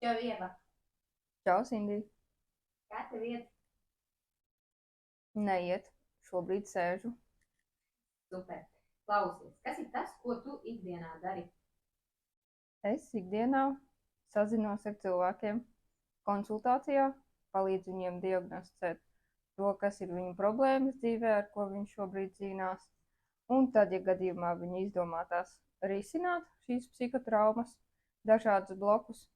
Čau, Ieva, Čau, Sindī. kā tev iet? Neiet. Šobrīd sēžu. Super. Klausies, kas ir tas, ko tu ikdienā dari? Es ikdienā sazinos ar cilvēkiem konsultācijā, palīdzu viņiem diagnosticēt to, kas ir viņu problēmas dzīvē, ar ko viņi šobrīd cīnās. Un tad, ja gadījumā viņi izdomā tās risināt, šīs psihotraumas, dažādus blokus,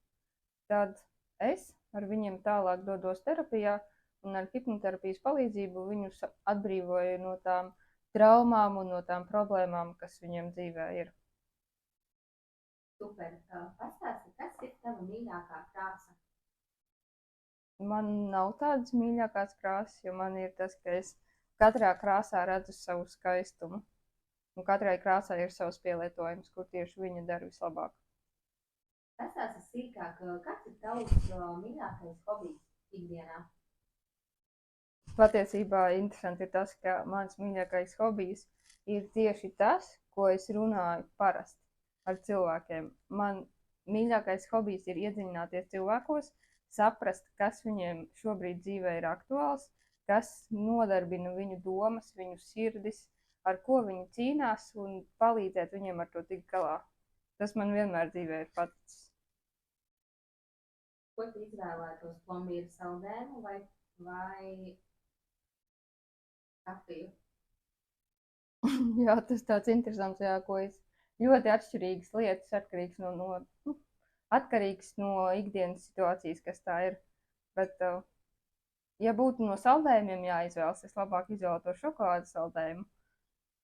tad es ar viņiem tālāk dodos terapijā un ar hipnoterapijas palīdzību viņus atbrīvoju no tām traumām un no tām problēmām, kas viņiem dzīvē ir. Super. Pastāsti, kas ir tava mīļākā krāsa? Man nav tādas mīļākās krāsas, jo man ir tas, ka es katrā krāsā redzu savu skaistumu. Un katrai krāsai ir savs pielietojums, kur tieši viņa dara vislabāk. Pastāsti sīkāk, kāds ir tavs mīļākais hobijs ikdienā? Patiesībā interesanti ir tas, ka mans mīļākais hobijs ir tieši tas, ko es runāju parasti ar cilvēkiem. Man mīļākais hobijs ir iedziļināties cilvēkos, saprast, kas viņiem šobrīd dzīvē ir aktuāls, kas nodarbina viņu domas, viņu sirdis, ar ko viņi cīnās un palīdzēt viņiem ar to tikt galā. Tas man vienmēr dzīvē ir paticis. Ko tu izvēlētos, plombīru saldējumu vai kafiju? Jā, tas tāds interesants, jā, ko es ļoti atšķirīgas lietas, atkarīgs no ikdienas situācijas, kas tā ir. Bet, ja būtu no saldējumiem jāizvēlas, es labāk izvēlētos šokolādes saldējumu.